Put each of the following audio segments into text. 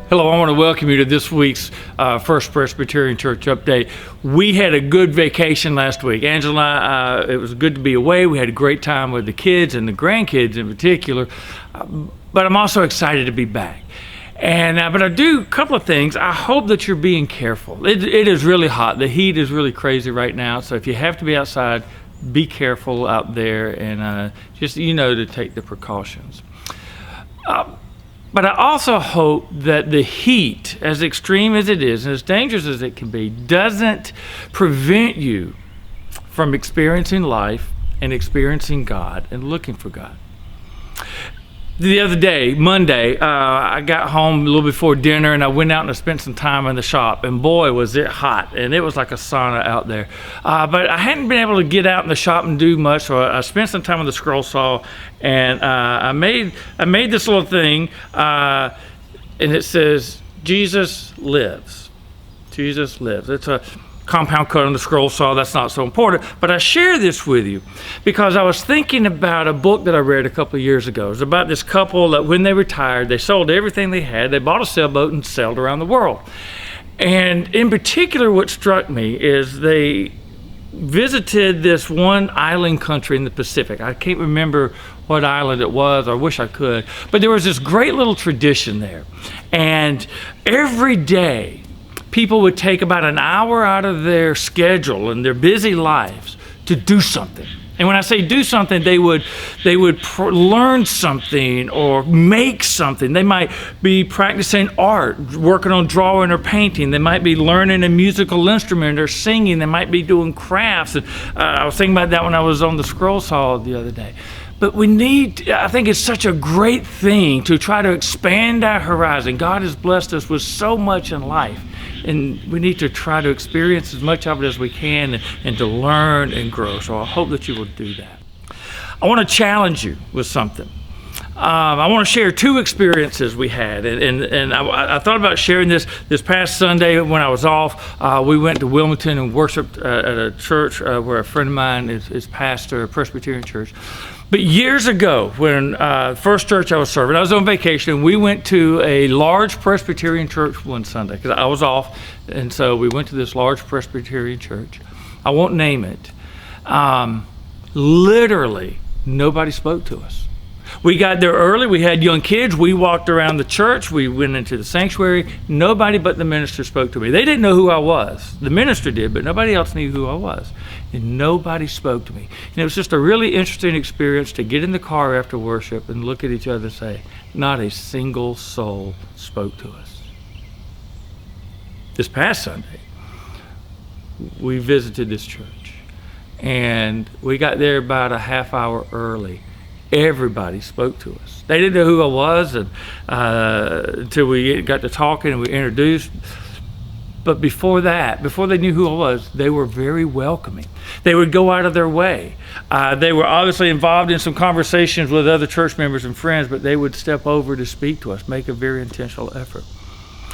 Hello, I want to welcome you to this week's First Presbyterian Church Update. We had a good vacation last week. Angela and I, it was good to be away. We had a great time with the kids and the grandkids in particular. But I'm also excited to be back. But I do a couple of things. I hope that you're being careful. It is really hot. The heat is really crazy right now. So if you have to be outside, be careful out there and just, to take the precautions. But I also hope that the heat, as extreme as it is and as dangerous as it can be, doesn't prevent you from experiencing life and experiencing God and looking for God. The other day, Monday, I got home a little before dinner and I went out and I spent some time in the shop, and boy was it hot, and it was like a sauna out there. But I hadn't been able to get out in the shop and do much, so I spent some time with the scroll saw, and I made this little thing, and it says, Jesus lives. Jesus lives. It's a compound cut on the scroll saw. That's not so important, but I share this with you because I was thinking about a book that I read a couple of years ago. It was about this couple that when they retired, they sold everything they had. They bought a sailboat and sailed around the world. And in particular, what struck me is they visited this one island country in the Pacific. I can't remember what island it was. I wish I could. But there was this great little tradition there. And every day, people would take about an hour out of their schedule and their busy lives to do something. And when I say do something, they would learn something or make something. They might be practicing art, working on drawing or painting. They might be learning a musical instrument or singing. They might be doing crafts. And, I was thinking about that when I was on the scroll saw the other day. But I think it's such a great thing to try to expand our horizon. God has blessed us with so much in life, and we need to try to experience as much of it as we can and to learn and grow. So I hope that you will do that. I want to challenge you with something. I want to share two experiences we had, and I thought about sharing this past Sunday when I was off. We went to Wilmington and worshiped at a church where a friend of mine is pastor, a Presbyterian church. But years ago, when first church I was serving, I was on vacation, and we went to a large Presbyterian church one Sunday because I was off, and so we went to this large Presbyterian church. I won't name it. Literally, nobody spoke to us. We got there early. We had young kids. We walked around the church. We went into the sanctuary. Nobody but the minister spoke to me. They didn't know who I was. The minister did, but nobody else knew who I was. And nobody spoke to me. And it was just a really interesting experience to get in the car after worship and look at each other and say, not a single soul spoke to us. This past Sunday, we visited this church. And we got there about a half hour early. Everybody spoke to us. They didn't know who I was until we got to talking and we introduced. But before that, before they knew who I was, they were very welcoming. They would go out of their way. They were obviously involved in some conversations with other church members and friends, but they would step over to speak to us, make a very intentional effort.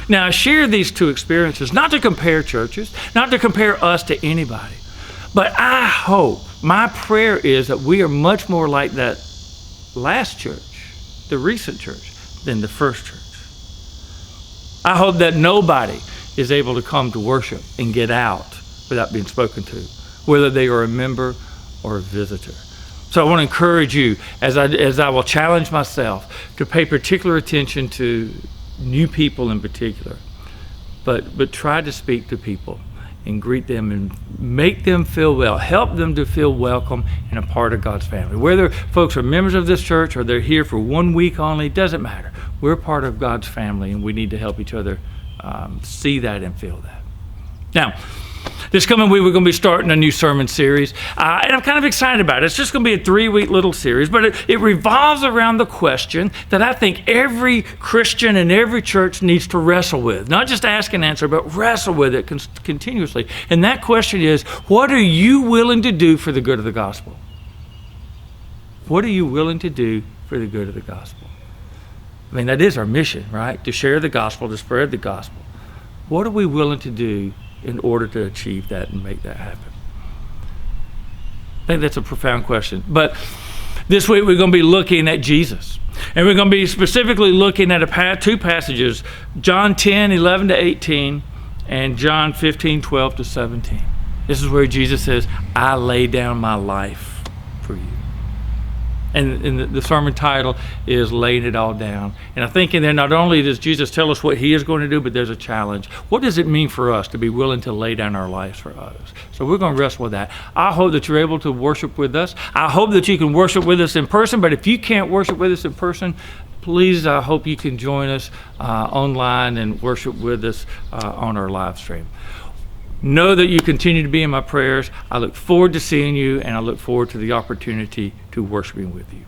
Now, I share these two experiences, not to compare churches, not to compare us to anybody, but I hope, my prayer is that we are much more like that last church, the recent church, than the first church. I hope that nobody is able to come to worship and get out without being spoken to, whether they are a member or a visitor. So I want to encourage you, as I will challenge myself, to pay particular attention to new people in particular, but try to speak to people and greet them and make them feel well, help them to feel welcome and a part of God's family. Whether folks are members of this church or they're here for 1 week only, doesn't matter. We're part of God's family, and we need to help each other see that and feel that. Now, this coming week, we're going to be starting a new sermon series, and I'm kind of excited about it. It's just going to be a 3-week little series, but it revolves around the question that I think every Christian and every church needs to wrestle with. Not just ask and answer, but wrestle with it continuously. And that question is, what are you willing to do for the good of the gospel? What are you willing to do for the good of the gospel? I mean, that is our mission, right? To share the gospel, to spread the gospel. What are we willing to do in order to achieve that and make that happen? I think that's a profound question. But this week we're going to be looking at Jesus. And we're going to be specifically looking at two passages, John 10:11-18 and John 15:12-17. This is where Jesus says, I lay down my life for you. And the sermon title is Laying It All Down. And I think in there, not only does Jesus tell us what he is going to do, but there's a challenge. What does it mean for us to be willing to lay down our lives for others? So we're going to wrestle with that. I hope that you're able to worship with us. I hope that you can worship with us in person, but if you can't worship with us in person, please, I hope you can join us online and worship with us on our live stream. Know that you continue to be in my prayers. I look forward to seeing you, and I look forward to the opportunity to worshiping with you.